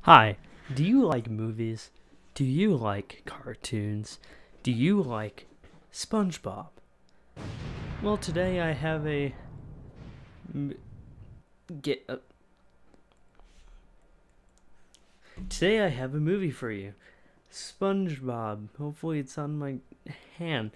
Hi, do you like movies? Do you like cartoons? Do you like SpongeBob? Well, today I have a Today I have a movie for you. SpongeBob. Hopefully it's on my hand.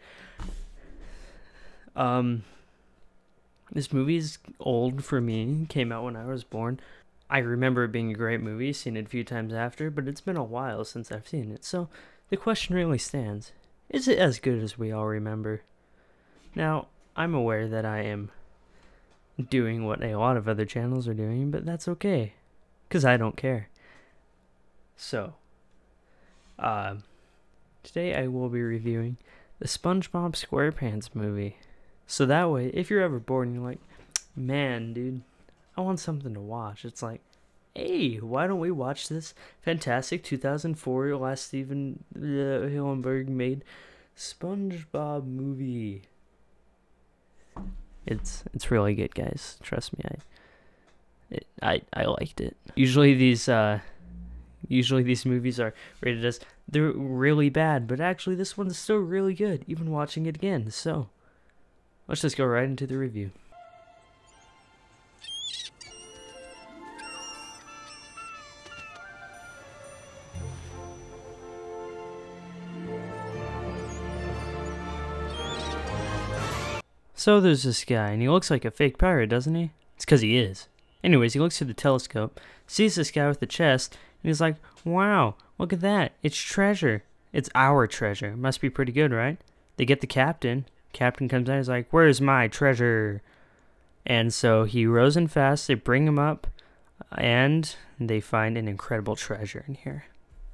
This movie is old for me. Came out when I was born. I remember it being a great movie, seen it a few times after, but it's been a while since I've seen it, so the question really stands. Is it as good as we all remember? Now, I'm aware that I am doing what a lot of other channels are doing, but that's okay, because I don't care. So, today I will be reviewing the SpongeBob SquarePants movie. So that way, if you're ever bored and you're like, man, dude, I want something to watch. It's like, hey, why don't we watch this fantastic 2004 last Steven Hillenburg made SpongeBob movie? It's really good, guys. Trust me, I liked it. Usually these movies are rated as they're really bad, but actually this one's still really good, even watching it again. So let's just go right into the review. So there's this guy, and he looks like a fake pirate, doesn't he? It's because he is. Anyways, he looks through the telescope, sees this guy with the chest, and he's like, wow, look at that. It's treasure. It's our treasure. Must be pretty good, right? They get the captain. Captain comes out, he's like, where's my treasure? And so he rows in fast, they bring him up, and they find an incredible treasure in here.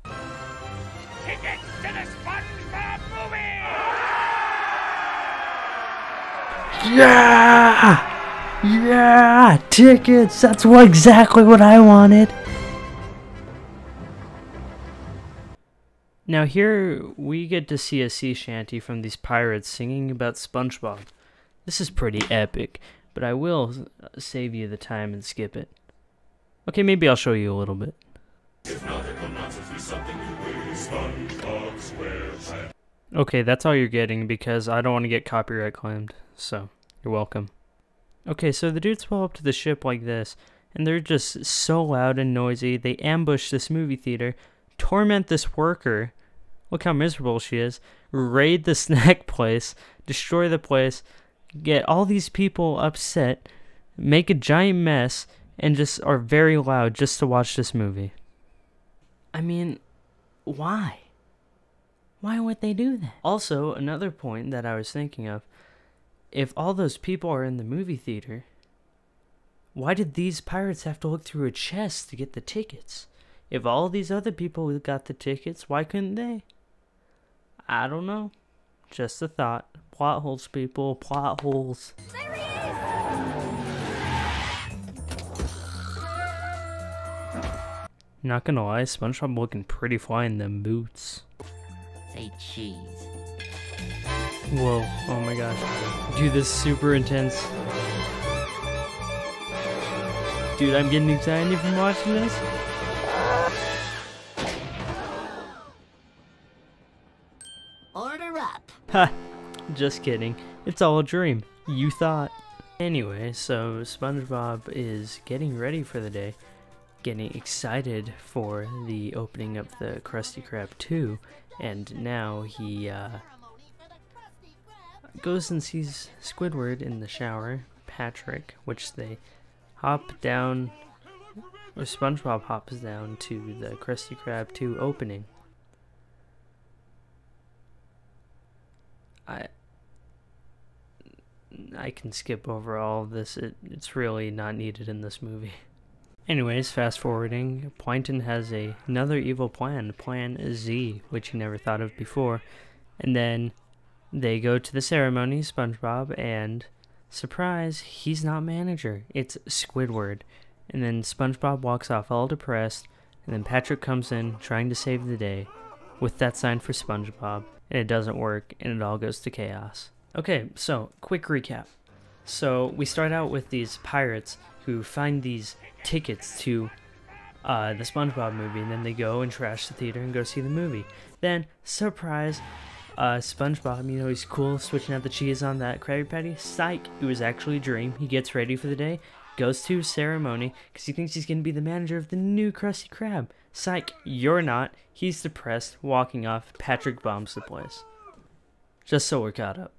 Tickets to the SpongeBob movie! Yeah! Yeah! Tickets! That's exactly what I wanted! Now here, we get to see a sea shanty from these pirates singing about SpongeBob. This is pretty epic, but I will save you the time and skip it. Okay, maybe I'll show you a little bit. If nautical nonsense be something you will, SpongeBob SquarePants. Okay, that's all you're getting because I don't want to get copyright claimed, so you're welcome. Okay, so the dudes pull up to the ship like this, and they're just so loud and noisy. They ambush this movie theater, torment this worker, look how miserable she is, raid the snack place, destroy the place, get all these people upset, make a giant mess, and just are very loud just to watch this movie. I mean, why? Why would they do that? Also, another point that I was thinking of, if all those people are in the movie theater, why did these pirates have to look through a chest to get the tickets? If all these other people got the tickets, why couldn't they? I don't know. Just a thought. Plot holes, people. Plot holes. There he is! Not gonna lie, SpongeBob looking pretty fly in them boots. Say cheese. Whoa, oh my gosh. Dude, this is super intense. Dude, I'm getting excited from watching this. Order up. Ha! Just kidding. It's all a dream. You thought. Anyway, so SpongeBob is getting ready for the day. Getting excited for the opening of the Krusty Krab 2. And now he, goes and sees Squidward in the shower, Patrick, which they hop down, or SpongeBob hops down to the Krusty Krab 2 opening. I can skip over all of this, it's really not needed in this movie. Anyways, fast forwarding, Plankton has another evil plan, Plan Z, which he never thought of before, and then they go to the ceremony, SpongeBob, and surprise, he's not manager, it's Squidward. And then SpongeBob walks off all depressed, and then Patrick comes in trying to save the day with that sign for SpongeBob, and it doesn't work, and it all goes to chaos. Okay, so, quick recap. So, we start out with these pirates who find these tickets to the SpongeBob movie, and then they go and trash the theater and go see the movie. Then, surprise, SpongeBob, you know, he's cool, switching out the cheese on that Krabby Patty. Psych, it was actually a dream. He gets ready for the day, goes to a ceremony, because he thinks he's going to be the manager of the new Krusty Krab. Psych, you're not. He's depressed, walking off. Patrick bombs the place. Just so we're caught up.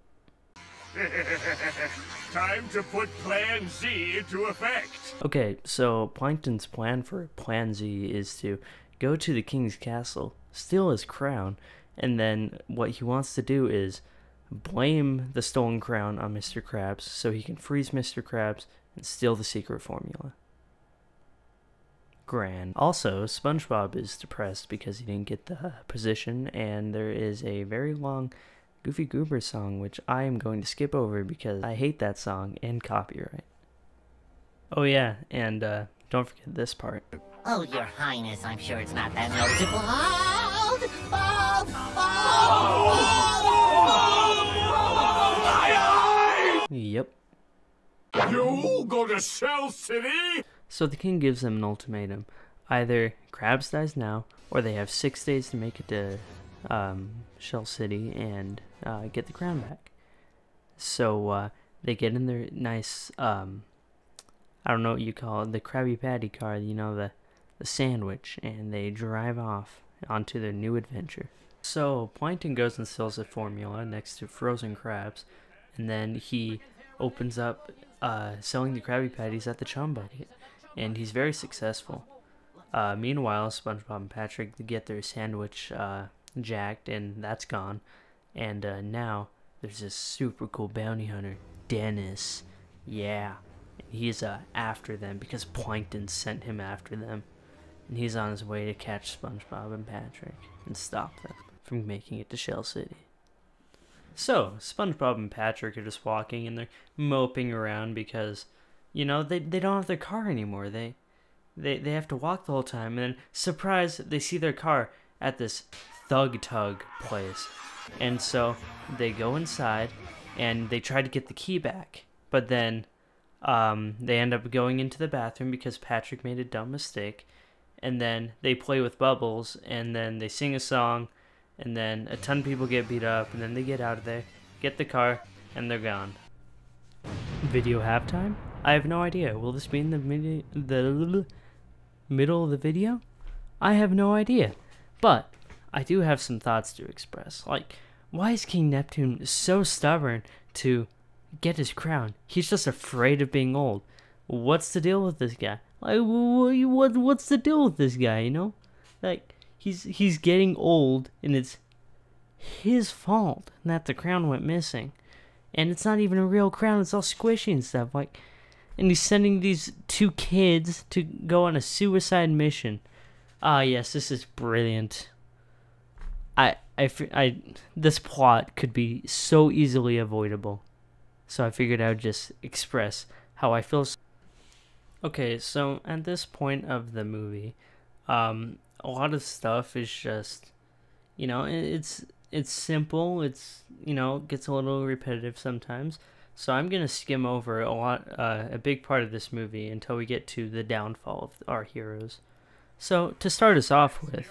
Time to put Plan Z into effect. Okay, so Plankton's plan for Plan Z is to go to the king's castle, steal his crown, and then what he wants to do is blame the stolen crown on Mr. Krabs so he can freeze Mr. Krabs and steal the secret formula. Grand. Also, SpongeBob is depressed because he didn't get the position, and there is a very long Goofy Goober song which I am going to skip over because I hate that song and copyright. Oh yeah, and don't forget this part. Oh, Your Highness, I'm sure it's not that noticeable. Yep. You go to Shell City? So the king gives them an ultimatum. Either Krabs dies now, or they have 6 days to make it to Shell City and get the crown back. So they get in their nice, I don't know what you call it, the Krabby Patty car, you know, the sandwich, and they drive off onto their new adventure. So Plankton goes and sells the formula next to frozen crabs, and then he opens up selling the Krabby Patties at the Chum Bucket, and he's very successful. Meanwhile, SpongeBob and Patrick get their sandwich jacked, and that's gone. And now there's this super cool bounty hunter, Dennis. Yeah, he's after them because Plankton sent him after them, and he's on his way to catch SpongeBob and Patrick and stop them from making it to Shell City. So SpongeBob and Patrick are just walking, and they're moping around because, you know, they don't have their car anymore. They have to walk the whole time, and then surprise, they see their car at this Thug Tug place. And so they go inside and they try to get the key back, but then they end up going into the bathroom because Patrick made a dumb mistake, and then they play with bubbles, and then they sing a song, and then a ton of people get beat up, and then they get out of there, get the car, and they're gone. Video halftime? I have no idea. Will this be in the middle of the video? I have no idea. But I do have some thoughts to express. Like, why is King Neptune so stubborn to get his crown? He's just afraid of being old. What's the deal with this guy? Like, what's the deal with this guy, you know? Like, he's getting old, and it's his fault that the crown went missing. And it's not even a real crown, it's all squishy and stuff. Like, and he's sending these 2 kids to go on a suicide mission. Ah, yes, this is brilliant. This plot could be so easily avoidable. So I figured I would just express how I feel. Okay, so at this point of the movie, a lot of stuff is just, you know, it's simple. It's, you know, gets a little repetitive sometimes. So I'm gonna skim over a big part of this movie until we get to the downfall of our heroes. So to start us off with,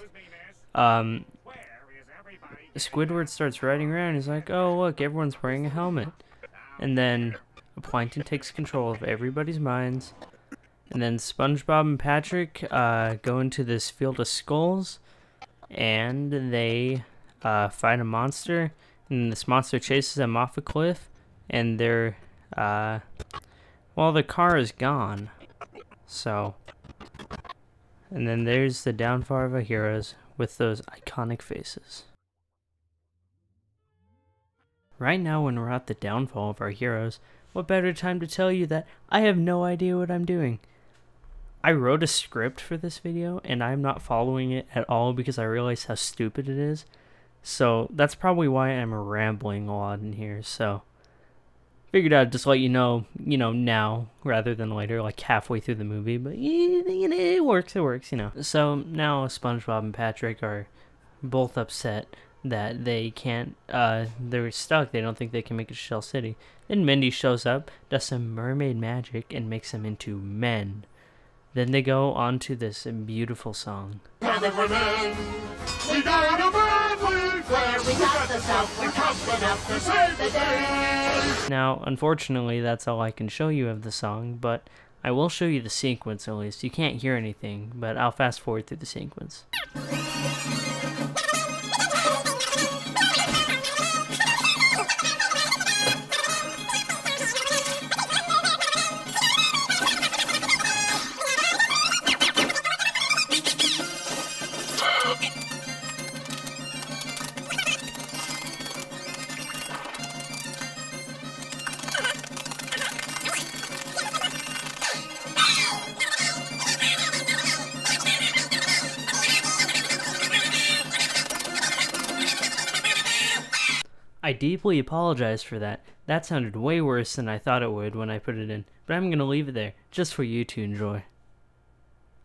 Squidward starts riding around. He's like, "Oh look, everyone's wearing a helmet," and then Plankton takes control of everybody's minds. And then SpongeBob and Patrick go into this field of skulls, and they fight a monster, and this monster chases them off a cliff, and they're, well, the car is gone, so, and then there's the downfall of our heroes with those iconic faces. Right now, when we're at the downfall of our heroes, what better time to tell you that I have no idea what I'm doing. I wrote a script for this video, and I'm not following it at all because I realize how stupid it is. So that's probably why I'm rambling a lot in here. So figured I'd just let you know now rather than later, like halfway through the movie. But it works, you know. So now SpongeBob and Patrick are both upset that they can't, they're stuck. They don't think they can make it to Shell City. Then Mindy shows up, does some mermaid magic, and makes them into men. Then they go on to this beautiful song. Now that we're men, we got a family flare. We got the stuff, we're tough enough to save the day. Now, unfortunately, that's all I can show you of the song, but I will show you the sequence at least. You can't hear anything, but I'll fast forward through the sequence. I deeply apologize for that. That sounded way worse than I thought it would when I put it in, but I'm gonna leave it there, just for you to enjoy.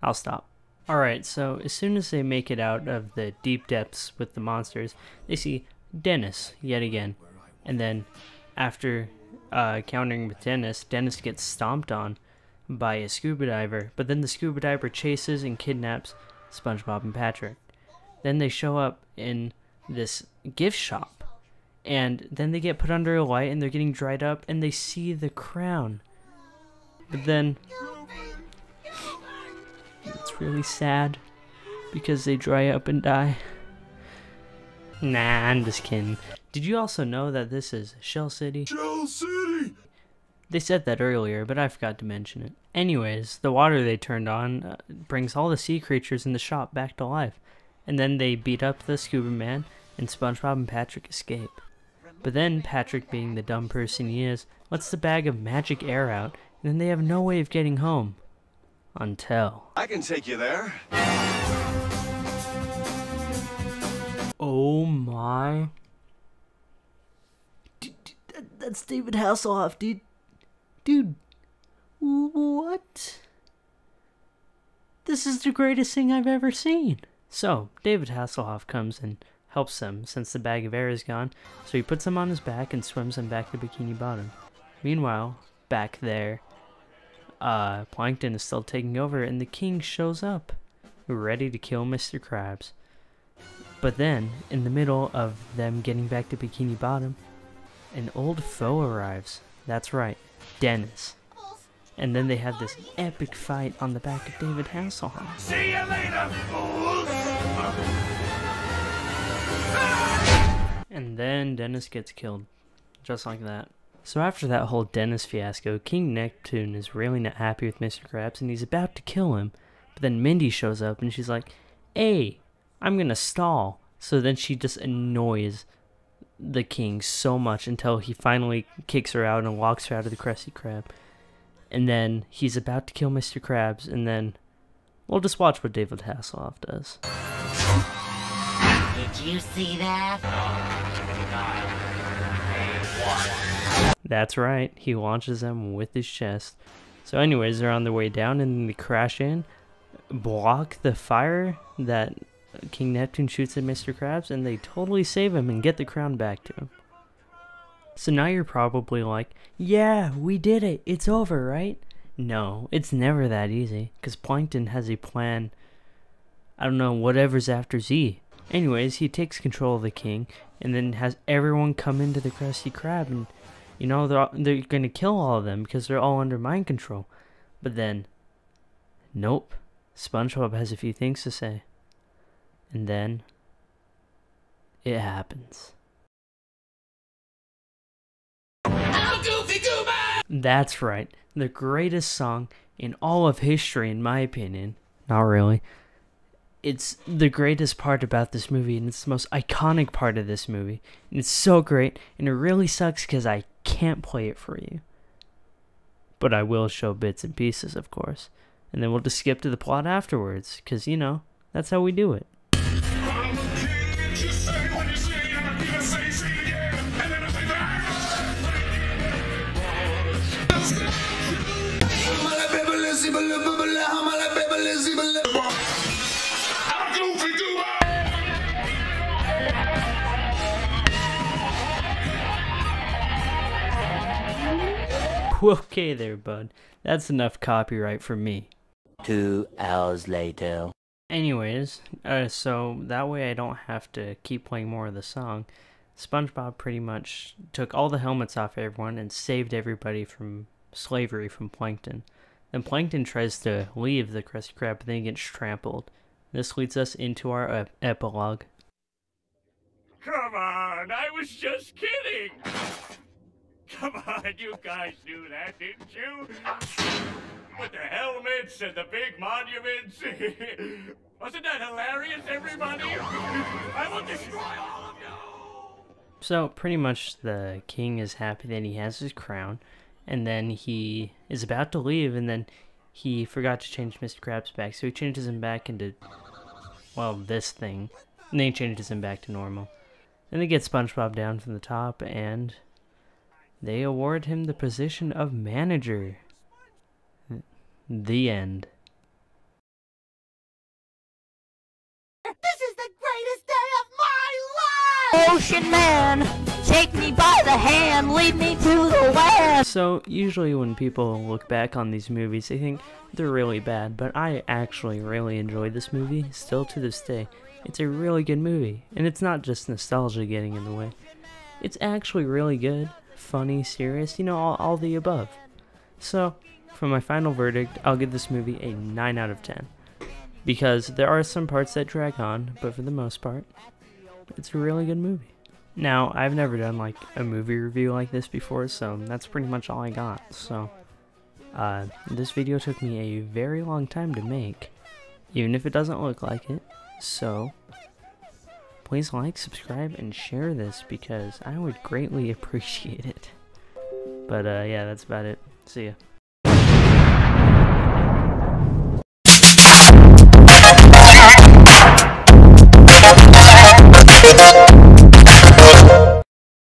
I'll stop. Alright, so as soon as they make it out of the deep depths with the monsters, they see Dennis yet again. And then, after encountering with Dennis, Dennis gets stomped on by a scuba diver, but then the scuba diver chases and kidnaps SpongeBob and Patrick. Then they show up in this gift shop. And then they get put under a light and they're getting dried up and they see the crown. But then it's really sad because they dry up and die. Nah, I'm just kidding. Did you also know that this is Shell City? Shell City! They said that earlier, but I forgot to mention it. Anyways, the water they turned on brings all the sea creatures in the shop back to life. And then they beat up the scuba man and SpongeBob and Patrick escape. But then Patrick, being the dumb person he is, lets the bag of magic air out, and then they have no way of getting home. Until... I can take you there. Oh my... Dude, that's David Hasselhoff, dude. Dude. What? This is the greatest thing I've ever seen. So, David Hasselhoff comes and helps them since the bag of air is gone, so he puts them on his back and swims them back to Bikini Bottom. Meanwhile, back there, Plankton is still taking over and the king shows up, ready to kill Mr. Krabs. But then, in the middle of them getting back to Bikini Bottom, an old foe arrives. That's right, Dennis. And then they have this epic fight on the back of David Hasselhoff. See you later, fools! And then Dennis gets killed. Just like that. So after that whole Dennis fiasco, King Neptune is really not happy with Mr. Krabs and he's about to kill him. But then Mindy shows up and she's like, hey, I'm gonna stall. So then she just annoys the king so much until he finally kicks her out and locks her out of the Krusty Krab. And then he's about to kill Mr. Krabs and then we'll just watch what David Hasselhoff does. Did you see that? That's right, he launches them with his chest. So anyways, they're on their way down and they crash in, block the fire that King Neptune shoots at Mr. Krabs, and they totally save him and get the crown back to him. So now you're probably like, yeah, we did it, it's over, right? No, it's never that easy, because Plankton has a plan, I don't know, whatever's after Z. Anyways, he takes control of the king, and then has everyone come into the Krusty Krab, and, you know, they're gonna kill all of them, because they're all under mind control. But then, nope, SpongeBob has a few things to say. And then, it happens. That's right, the greatest song in all of history, in my opinion. Not really. It's the greatest part about this movie, and it's the most iconic part of this movie. And it's so great, and it really sucks because I can't play it for you. But I will show bits and pieces, of course. And then we'll just skip to the plot afterwards, because, you know, that's how we do it. Okay there, bud. That's enough copyright for me. 2 hours later. Anyways, so that way I don't have to keep playing more of the song. SpongeBob pretty much took all the helmets off everyone and saved everybody from slavery from Plankton. Then Plankton tries to leave the Krusty Krab, but then he gets trampled. This leads us into our epilogue. Come on, I was just kidding. Come on, you guys knew that, didn't you? With the helmets and the big monuments. Wasn't that hilarious, everybody? I will destroy all of you! So, pretty much the king is happy that he has his crown, and then he is about to leave, and then he forgot to change Mr. Krabs back, so he changes him back into, well, this thing, and then he changes him back to normal. Then they get SpongeBob down from the top, and they award him the position of manager. The end. This is the greatest day of my life! Ocean man, take me by the hand, lead me to the land. So, usually when people look back on these movies, they think they're really bad, but I actually really enjoyed this movie, still to this day. It's a really good movie, and it's not just nostalgia getting in the way. It's actually really good, funny, serious, you know, all the above. So, for my final verdict, I'll give this movie a 9 out of 10. Because there are some parts that drag on, but for the most part, it's a really good movie. Now, I've never done like a movie review like this before, so that's pretty much all I got. So, this video took me a very long time to make, even if it doesn't look like it. So, please like, subscribe, and share this because I would greatly appreciate it. But yeah, that's about it. See ya.